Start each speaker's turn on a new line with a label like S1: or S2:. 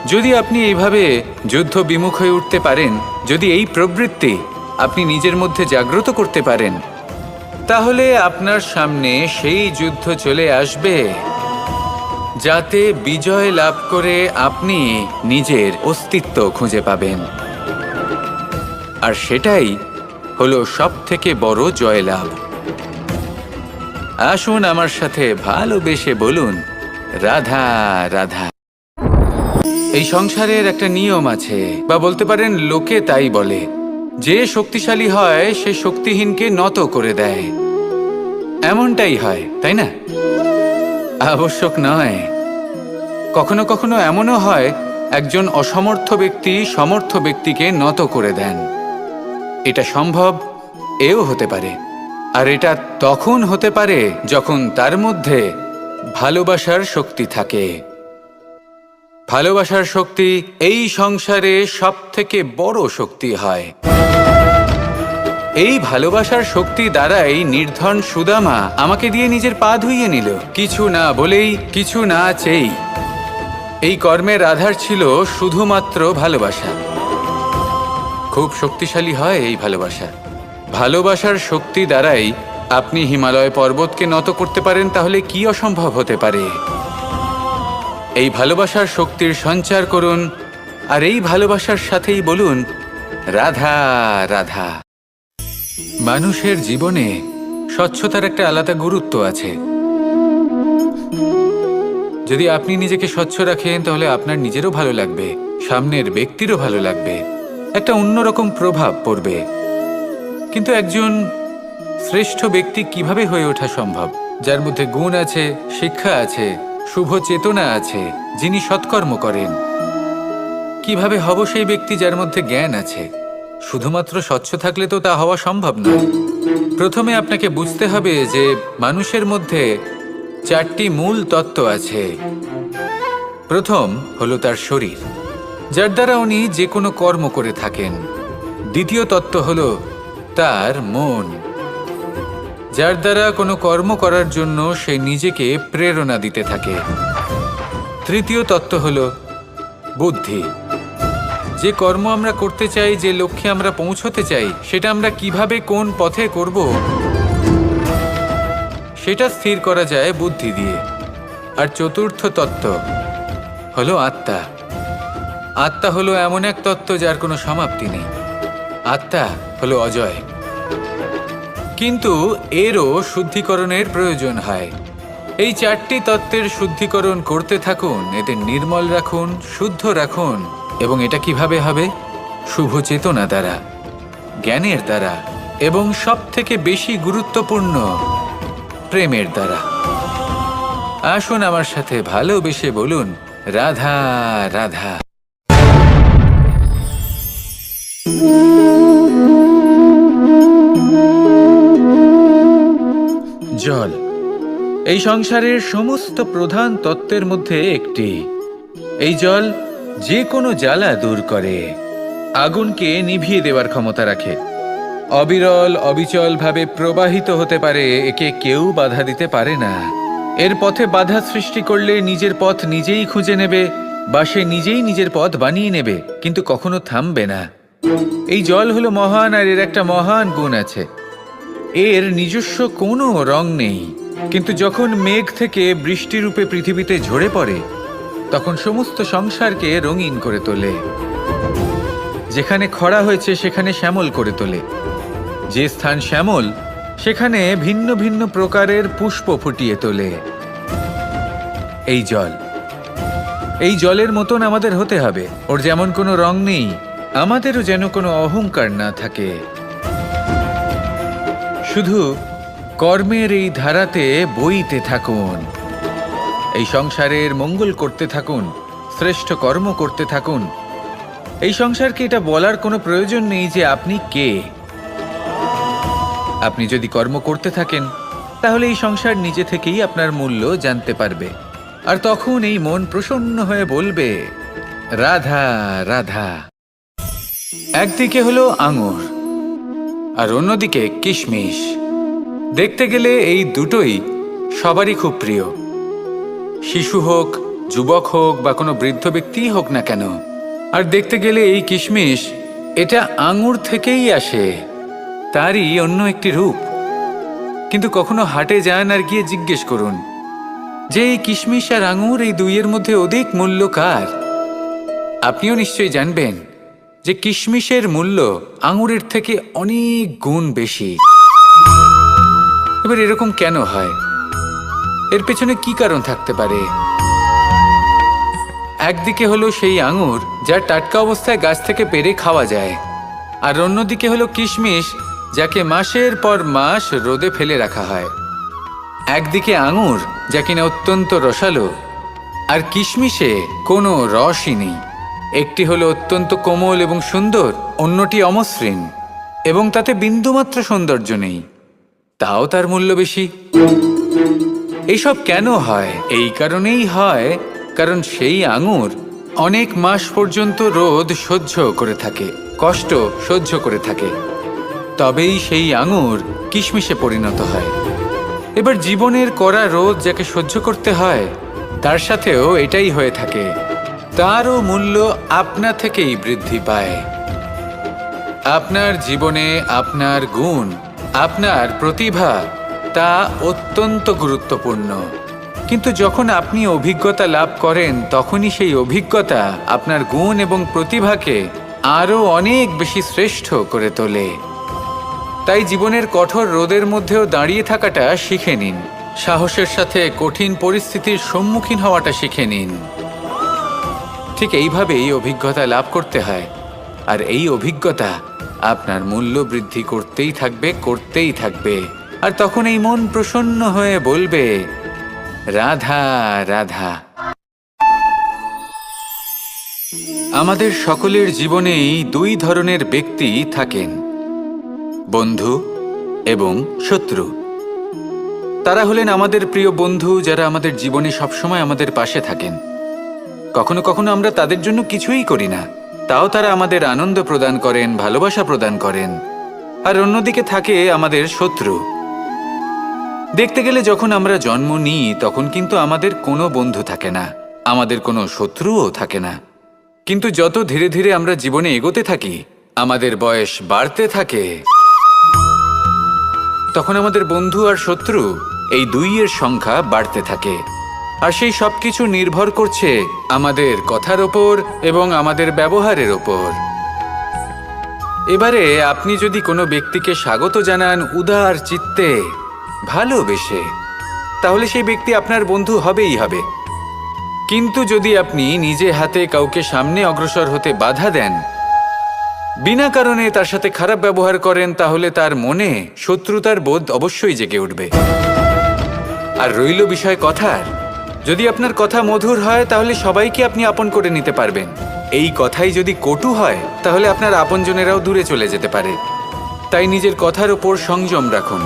S1: যদি আপনি এইভাবে যুদ্ধ বিমুখ হয়ে উঠতে পারেন, যদি এই প্রবৃত্তি আপনি নিজের মধ্যে জাগ্রত করতে পারেন, তাহলে আপনার সামনে সেই যুদ্ধ চলে আসবে যাতে বিজয় লাভ করে আপনি নিজের অস্তিত্ব খুঁজে পাবেন। আর সেটাই হলো সবথেকে বড় জয়লাভ। আসুন আমার সাথে ভালোবেসে বলুন, রাধা রাধা। এই সংসারের একটা নিয়ম আছে, বা বলতে পারেন লোকে তাই বলে, যে শক্তিশালী হয় সে শক্তিহীনকে নত করে দেয়। এমনটাই হয়, তাই না? আবশ্যক নয়, কখনো কখনো এমনও হয় একজন অসমর্থ ব্যক্তি সমর্থ ব্যক্তিকে নত করে দেন। এটা সম্ভব, এও হতে পারে। আর এটা তখন হতে পারে যখন তার মধ্যে ভালোবাসার শক্তি থাকে। ভালোবাসার শক্তি এই সংসারে সবথেকে বড় শক্তি হয়। এই ভালোবাসার শক্তি দ্বারাই নির্ধন সুদামা আমাকে দিয়ে নিজের পা ধুইয়ে নিল, কিছু না বলেই, কিছু না চেয়েই। এই কর্মের আধার ছিল শুধুমাত্র ভালোবাসা। খুব শক্তিশালী হয় এই ভালোবাসা। ভালোবাসার শক্তি দ্বারাই আপনি হিমালয় পর্বতকে নত করতে পারেন, তাহলে কি অসম্ভব হতে পারে? এই ভালোবাসার শক্তির সঞ্চার করুন, আর এই ভালোবাসার সাথেই বলুন, রাধা রাধা। মানুষের জীবনে স্বচ্ছতার একটা আলাদা গুরুত্ব আছে। যদি আপনি নিজেকে স্বচ্ছ রাখেন, তাহলে আপনার নিজেরও ভালো লাগবে, সামনের ব্যক্তিরও ভালো লাগবে, একটা অন্যরকম প্রভাব পড়বে। কিন্তু একজন শ্রেষ্ঠ ব্যক্তি কিভাবে হয়ে ওঠা সম্ভব? যার মধ্যে গুণ আছে, শিক্ষা আছে, শুভ চেতনা আছে, যিনি সৎকর্ম করেন। কিভাবে হব সেই ব্যক্তি যার মধ্যে জ্ঞান আছে? শুধুমাত্র স্বচ্ছ থাকলে তো তা হওয়া সম্ভব নয়। প্রথমে আপনাকে বুঝতে হবে যে মানুষের মধ্যে 4টি মূল তত্ত্ব আছে। প্রথম হলো তার শরীর, যার দ্বারা উনি যে কোনো কর্ম করে থাকেন। দ্বিতীয় তত্ত্ব হলো তার মন, যার দ্বারা কোনো কর্ম করার জন্য সে নিজেকে প্রেরণা দিতে থাকে। তৃতীয় তত্ত্ব হলো বুদ্ধি, যে কর্ম আমরা করতে চাই, যে লক্ষ্যে আমরা পৌঁছতে চাই, সেটা আমরা কিভাবে কোন পথে করব সেটা স্থির করা যায় বুদ্ধি দিয়ে। আর চতুর্থ তত্ত্ব হলো আত্মা। আত্মা হলো এমন এক তত্ত্ব যার কোনো সমাপ্তি নেই। আত্মা হলো অজয়। কিন্তু এরও শুদ্ধিকরণের প্রয়োজন হয়। এই 4টি তত্ত্বের শুদ্ধিকরণ করতে থাকুন, এদের নির্মল রাখুন, শুদ্ধ রাখুন। এবং এটা কিভাবে হবে? শুভ চেতনা দ্বারা, জ্ঞানের দ্বারা, এবং সবথেকে বেশি গুরুত্বপূর্ণ প্রেমের দ্বারা। আসুন আমার সাথে ভালোবেসে বলুন, রাধা রাধা। জল এই সংসারের সমস্ত প্রধান তত্ত্বের মধ্যে একটি। এই জল যে কোনো জ্বালা দূর করে, আগুনকে নিভিয়ে দেওয়ার ক্ষমতা রাখে, অবিরল অবিচল ভাবে প্রবাহিত হতে পারে, একে কেউ বাধা দিতে পারে না। এর পথে বাধা সৃষ্টি করলে নিজের পথ নিজেই খুঁজে নেবে, বা সে নিজেই নিজের পথ বানিয়ে নেবে, কিন্তু কখনো থামবে না। এই জল হলো মহান, আর এর একটা মহান গুণ আছে, এর নিজস্ব কোনো রং নেই। কিন্তু যখন মেঘ থেকে বৃষ্টিরূপে পৃথিবীতে ঝরে পড়ে, তখন সমস্ত সংসারকে রঙিন করে তোলে। যেখানে খরা হয়েছে সেখানে শ্যামল করে তোলে। যে স্থান শ্যামল, সেখানে ভিন্ন ভিন্ন প্রকারের পুষ্প ফুটিয়ে তোলে। এই জল, এই জলের মতন আমাদের হতে হবে। ওর যেমন কোনো রং নেই, আমাদেরও যেন কোনো অহংকার না থাকে। শুধু কর্মের এই ধারাতে বইতে থাকুন, এই সংসারের মঙ্গল করতে থাকুন, শ্রেষ্ঠ কর্ম করতে থাকুন। এই সংসারকে এটা বলার কোনো প্রয়োজন নেই যে আপনি কে। আপনি যদি কর্ম করতে থাকেন, তাহলে এই সংসার নিজে থেকেই আপনার মূল্য জানতে পারবে। আর তখন এই মন প্রসন্ন হয়ে বলবে, রাধা রাধা। একদিকে হলো আঙুর, আর অন্যদিকে কিশমিশ। দেখতে গেলে এই দুটোই সবারই খুব প্রিয়। শিশু হোক, যুবক হোক বা কোনো বৃদ্ধ ব্যক্তিই হোক না কেন। আর দেখতে গেলে এই কিশমিশ এটা আঙুর থেকেই আসে, তারই অন্য একটি রূপ। কিন্তু কখনো হাটে যান আর গিয়ে জিজ্ঞেস করুন যে এই কিশমিশ আর আঙুর এই দুইয়ের মধ্যে অধিক মূল্য কার। আপনিও নিশ্চয়ই জানবেন যে কিশমিশের মূল্য আঙুরের থেকে অনেক গুণ বেশি। এবার এরকম কেন হয়? এর পেছনে কি কারণ থাকতে পারে? একদিকে হলো সেই আঙুর যা টাটকা অবস্থায় গাছ থেকে পেড়ে খাওয়া যায়, আর অন্যদিকে হলো কিশমিশ যাকে মাসের পর মাস রোদে ফেলে রাখা হয়। একদিকে আঙুর যা কিনা অত্যন্ত রসালো, আর কিশমিশে কোনো রসই নেই। একটি হলো অত্যন্ত কোমল এবং সুন্দর, অন্যটি অমসৃণ এবং তাতে বিন্দুমাত্র সৌন্দর্য নেই, তাও তার মূল্য বেশি। এইসব কেন হয়? এই কারণেই হয় কারণ সেই আঙুর অনেক মাস পর্যন্ত রোদ সহ্য করে থাকে, কষ্ট সহ্য করে থাকে, তবেই সেই আঙুর কিশমিশে পরিণত হয়। এবার জীবনের কড়া রোদ যাকে সহ্য করতে হয় তার সাথেও এটাই হয়ে থাকে, তারও মূল্য আপনা থেকেই বৃদ্ধি পায়। আপনার জীবনে আপনার গুণ, আপনার প্রতিভা তা অত্যন্ত গুরুত্বপূর্ণ। কিন্তু যখন আপনি অভিজ্ঞতা লাভ করেন তখনই সেই অভিজ্ঞতা আপনার গুণ এবং প্রতিভাকে আরও অনেক বেশি শ্রেষ্ঠ করে তোলে। তাই জীবনের কঠোর রোদের মধ্যেও দাঁড়িয়ে থাকাটা শিখে নিন, সাহসের সাথে কঠিন পরিস্থিতির সম্মুখীন হওয়াটা শিখে নিন। ঠিক এইভাবেই অভিজ্ঞতা লাভ করতে হয়, আর এই অভিজ্ঞতা আপনার মূল্য বৃদ্ধি করতেই থাকবে, করতেই থাকবে। আর তখন এই মন প্রসন্ন হয়ে বলবে, রাধা রাধা। আমাদের সকলের জীবনেই দুই ধরনের ব্যক্তি থাকেন, বন্ধু এবং শত্রু। তারা হলেন আমাদের প্রিয় বন্ধু, যারা আমাদের জীবনে সবসময় আমাদের পাশে থাকেন। কখনো কখনো আমরা তাদের জন্য কিছুই করি না, তাও তারা আমাদের আনন্দ প্রদান করেন, ভালোবাসা প্রদান করেন। আর অন্যদিকে থাকে আমাদের শত্রু। দেখতে গেলে যখন আমরা জন্ম নিই তখন কিন্তু আমাদের কোনো বন্ধু থাকে না, আমাদের কোনো শত্রুও থাকে না। কিন্তু যত ধীরে ধীরে আমরা জীবনে এগোতে থাকি, আমাদের বয়স বাড়তে থাকে, তখন আমাদের বন্ধু আর শত্রু এই দুইয়ের সংখ্যা বাড়তে থাকে। আর সেই সব কিছু নির্ভর করছে আমাদের কথার ওপর এবং আমাদের ব্যবহারের ওপর। এবারে আপনি যদি কোনো ব্যক্তিকে স্বাগত জানান উদার চিত্তে, ভালোবেসে, তাহলে সেই ব্যক্তি আপনার বন্ধু হবেই হবে। কিন্তু যদি আপনি নিজে হাতে কাউকে সামনে অগ্রসর হতে বাধা দেন, বিনা কারণে তার সাথে খারাপ ব্যবহার করেন, তাহলে তার মনে শত্রুতার বোধ অবশ্যই জেগে উঠবে। আর রইল বিষয় কথার, যদি আপনার কথা মধুর হয় তাহলে সবাইকে আপনি আপন করে নিতে পারবেন। এই কথাই যদি কটু হয় তাহলে আপনার আপনজনেরাও দূরে চলে যেতে পারে। তাই নিজের কথার ওপর সংযম রাখুন।